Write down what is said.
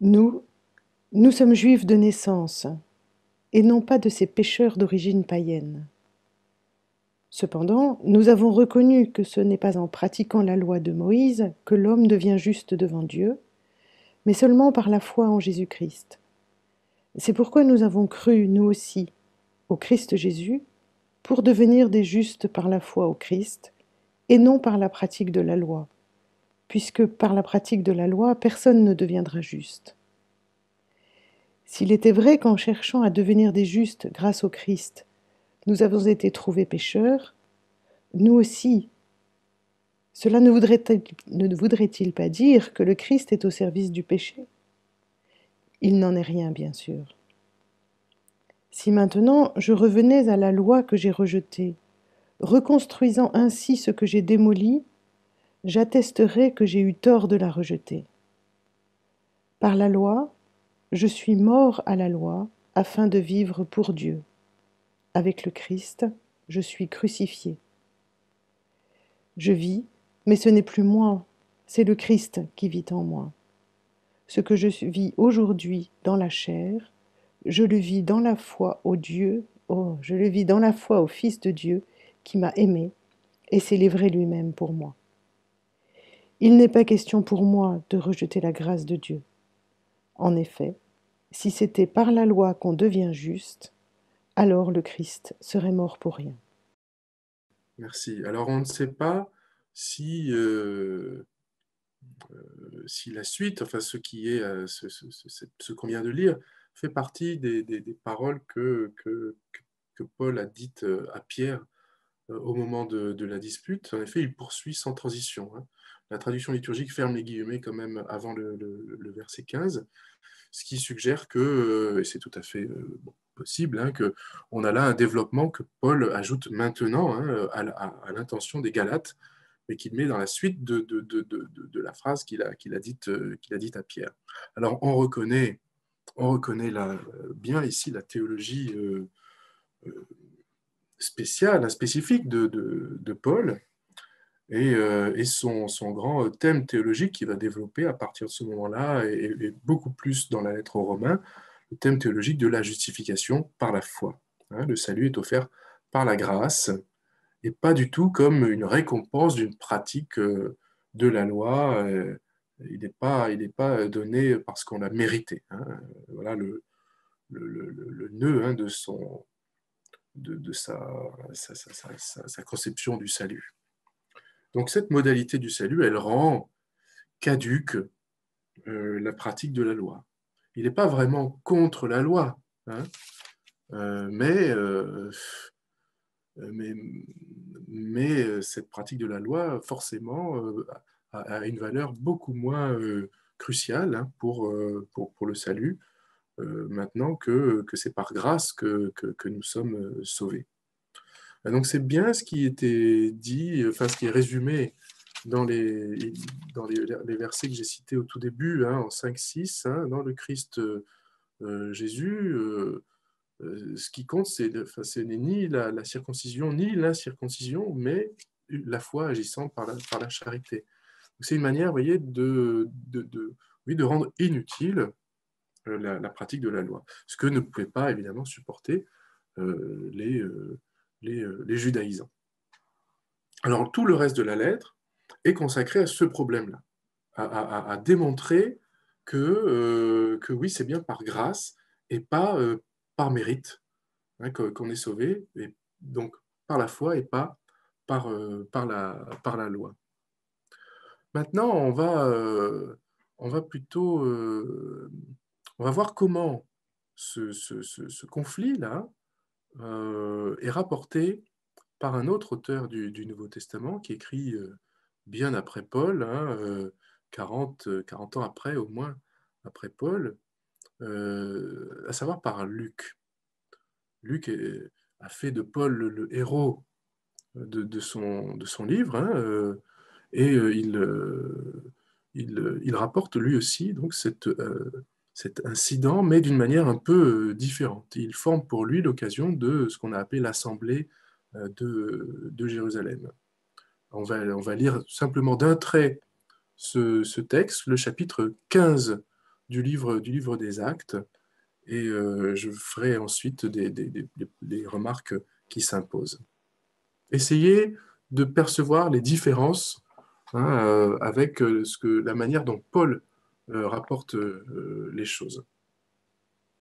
Nous, nous sommes juifs de naissance, et non pas de ces pécheurs d'origine païenne. Cependant, nous avons reconnu que ce n'est pas en pratiquant la loi de Moïse que l'homme devient juste devant Dieu, mais seulement par la foi en Jésus-Christ. C'est pourquoi nous avons cru, nous aussi, au Christ Jésus, pour devenir des justes par la foi au Christ, et non par la pratique de la loi, puisque par la pratique de la loi, personne ne deviendra juste. S'il était vrai qu'en cherchant à devenir des justes grâce au Christ, nous avons été trouvés pécheurs, nous aussi. Cela ne voudrait-il pas dire que le Christ est au service du péché? Il n'en est rien, bien sûr. Si maintenant je revenais à la loi que j'ai rejetée, reconstruisant ainsi ce que j'ai démoli, j'attesterais que j'ai eu tort de la rejeter. Par la loi, je suis mort à la loi afin de vivre pour Dieu. Avec le Christ, je suis crucifié. Je vis, mais ce n'est plus moi, c'est le Christ qui vit en moi. Ce que je vis aujourd'hui dans la chair, je le vis dans la foi au Dieu, je le vis dans la foi au Fils de Dieu qui m'a aimé et s'est livré lui-même pour moi. Il n'est pas question pour moi de rejeter la grâce de Dieu. En effet, si c'était par la loi qu'on devient juste, alors le Christ serait mort pour rien. Merci. Alors, on ne sait pas si, si la suite, enfin ce qui est, ce qu'on vient de lire, fait partie des paroles que Paul a dites à Pierre au moment de la dispute. En effet, il poursuit sans transition, hein. La traduction liturgique ferme les guillemets quand même avant le verset 15, ce qui suggère que, et c'est tout à fait possible, hein, qu'on a là un développement que Paul ajoute maintenant, hein, à l'intention des Galates, mais qu'il met dans la suite de la phrase qu'il a dite à Pierre. Alors on reconnaît là, bien ici la théologie spéciale, spécifique de Paul, et son grand thème théologique qu'il va développer à partir de ce moment-là, et beaucoup plus dans la lettre aux Romains, le thème théologique de la justification par la foi. Hein, le salut est offert par la grâce, et pas du tout comme une récompense d'une pratique de la loi. Il n'est pas donné parce qu'on l'a mérité. Hein. Voilà le nœud, hein, de sa conception du salut. Donc cette modalité du salut, elle rend caduque la pratique de la loi. Il n'est pas vraiment contre la loi, hein, euh, mais, euh, mais, mais cette pratique de la loi, forcément, a une valeur beaucoup moins cruciale, hein, pour le salut, maintenant que c'est par grâce que nous sommes sauvés. Donc c'est bien ce qui était dit, enfin ce qui est résumé dans les versets que j'ai cités au tout début, hein, en 5-6, hein, dans le Christ Jésus. Ce qui compte, ce n'est ni la circoncision, ni l'incirconcision, mais la foi agissante par la charité. C'est une manière, vous voyez, oui, de rendre inutile la pratique de la loi, ce que ne pouvaient pas évidemment supporter euh, les, euh, les judaïsants. Alors tout le reste de la lettre est consacré à ce problème-là, à démontrer que oui, c'est bien par grâce et pas par mérite, hein, qu'on est sauvé, et donc par la foi et pas par la loi. Maintenant, on va plutôt on va voir comment ce conflit-là est rapporté par un autre auteur du Nouveau Testament qui écrit bien après Paul, hein, 40 ans après, au moins, après Paul, à savoir par Luc. Luc a fait de Paul le héros de son livre, hein, et il rapporte lui aussi donc cet incident, mais d'une manière un peu différente. Il forme pour lui l'occasion de ce qu'on a appelé l'Assemblée de Jérusalem. On va lire simplement d'un trait ce texte, le chapitre 15 du livre des Actes, et je ferai ensuite des remarques qui s'imposent. Essayez de percevoir les différences, hein, avec la manière dont Paul rapporte les choses.